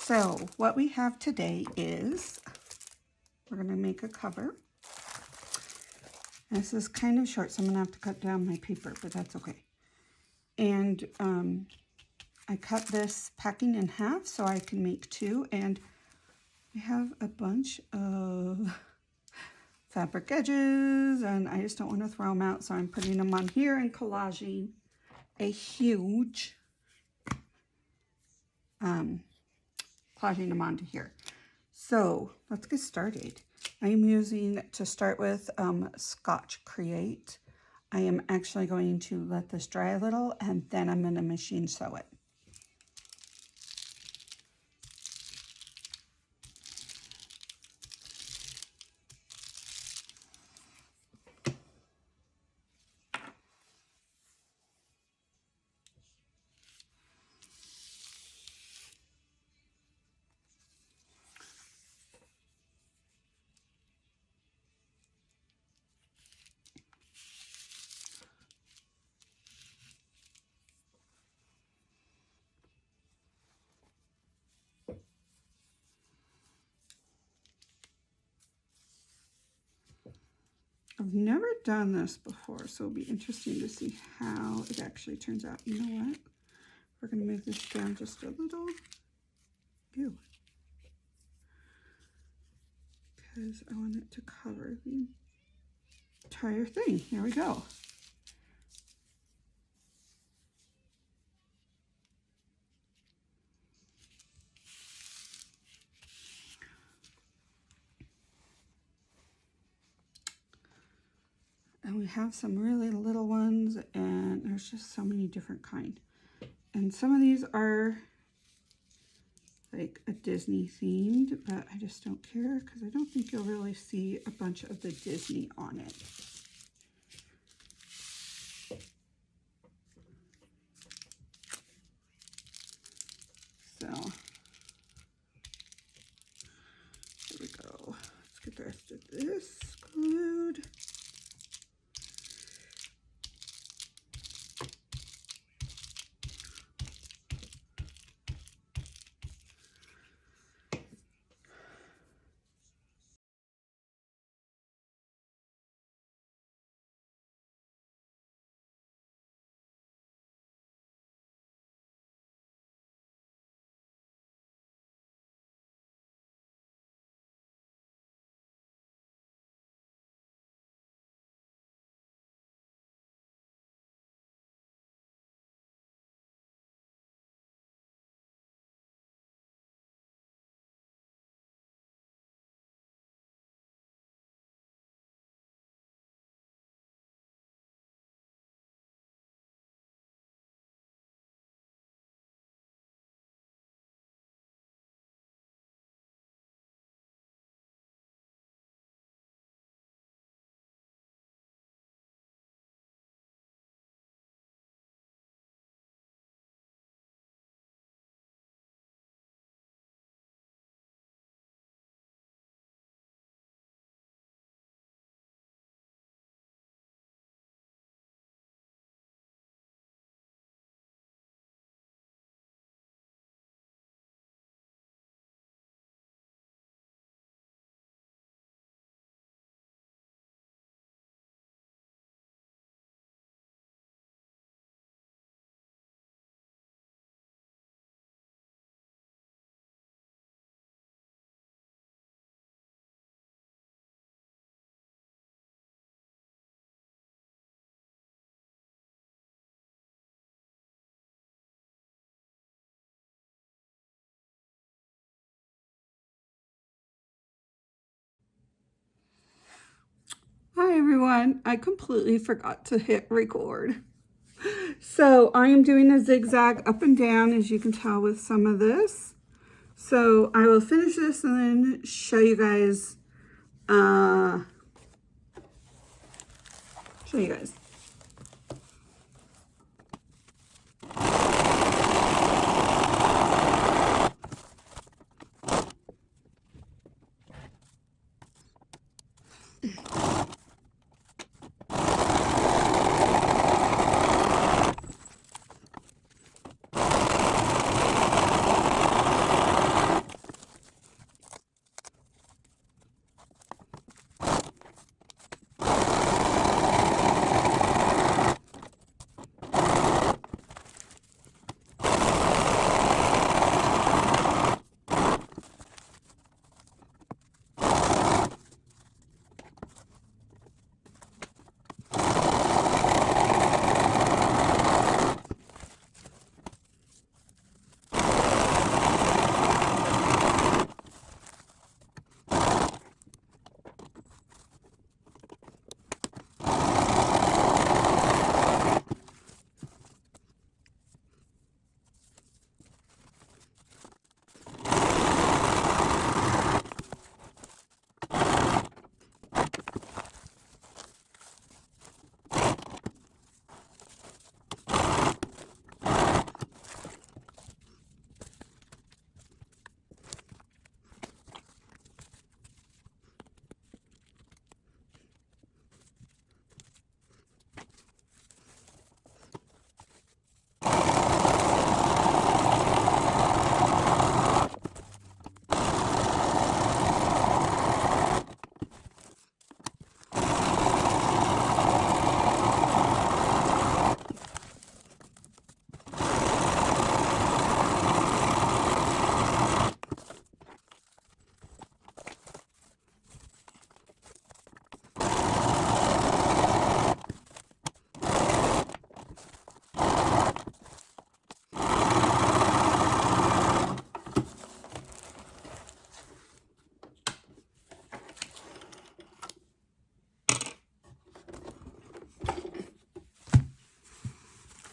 So what we have today is we're going to make a cover. This is kind of short, so I'm going to have to cut down my paper, but that's okay. And I cut this packing in half so I can make two, and I have a bunch of fabric edges, and I just don't want to throw them out, so I'm putting them on here and collaging a huge, collaging them onto here. So let's get started. I am using, to start with, Scotch Create. I am actually going to let this dry a little, and then I'm going to machine sew it. I've never done this before, so it'll be interesting to see how it actually turns out. You know what? We're going to move this down just a little. Ew. Because I want it to cover the entire thing. Here we go. And we have some really little ones, and there's just so many different kinds. And some of these are like a Disney themed, but I just don't care because I don't think you'll really see a bunch of the Disney on it. So there we go. Let's get the rest of this glued. Hi everyone, I completely forgot to hit record. So I am doing a zigzag up and down, as you can tell with some of this. So I will finish this and then show you guys,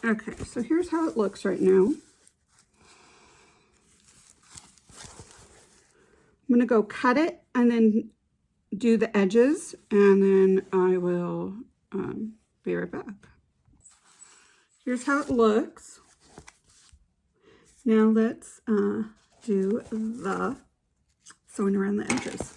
Okay, so here's how it looks right now. I'm going to go cut it and then do the edges, and then I will be right back. Here's how it looks. Now let's do the sewing around the edges.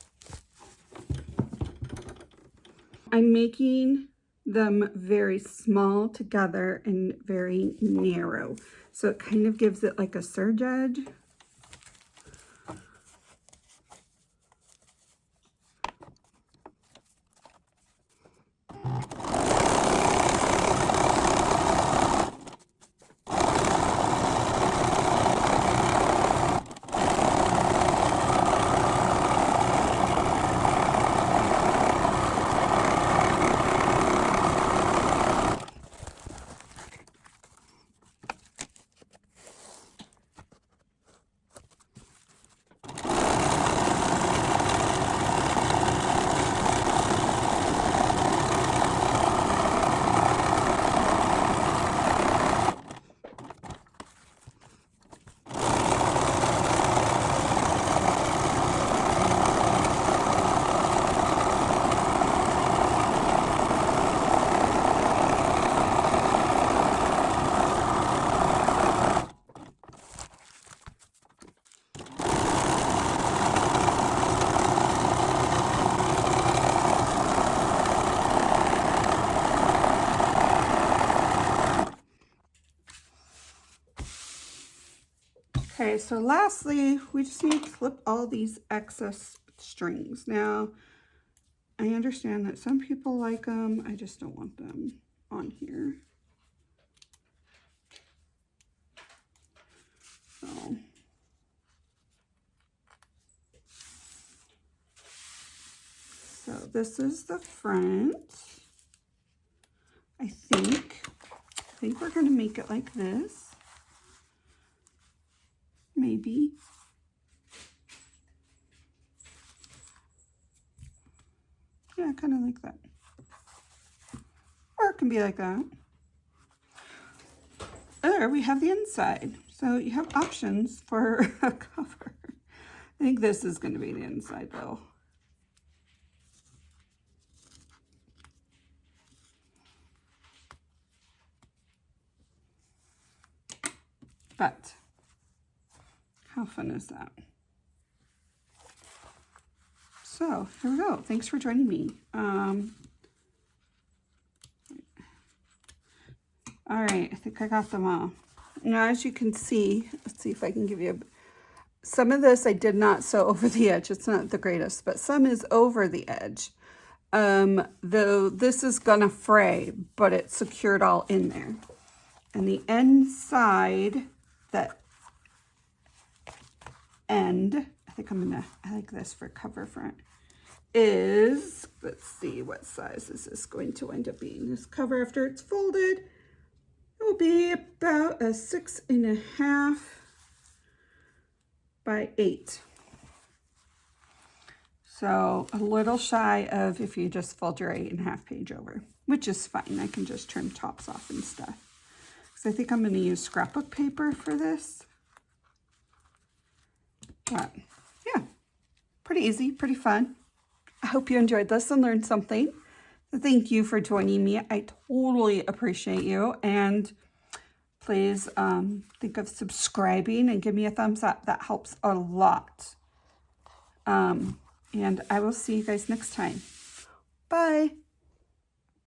I'm making them very small together and very narrow, so it kind of gives it like a serge edge. Okay, so lastly, we just need to clip all these excess strings. Now, I understand that some people like them. I just don't want them on here. So this is the front. I think we're going to make it like this. Maybe. Yeah, kind of like that. Or it can be like that. There we have the inside. So you have options for a cover. I think this is going to be the inside though. But how fun is that? So here we go. Thanks for joining me. All right, I think I got them all. Now, as you can see, let's see if I can give you some of this I did not sew over the edge. It's not the greatest, but some is over the edge. Though this is gonna fray, but it's secured all in there. And the inside, that end, I think I like this for cover front, is, let's see, what size is this going to end up being? This cover after it's folded, it will be about a 6.5 by 8. So a little shy of if you just fold your 8.5 page over, which is fine. I can just trim tops off and stuff. So I think I'm going to use scrapbook paper for this. But yeah, pretty easy, pretty fun. I hope you enjoyed this and learned something. Thank you for joining me. I totally appreciate you. And please think of subscribing and give me a thumbs up. That helps a lot. And I will see you guys next time. Bye.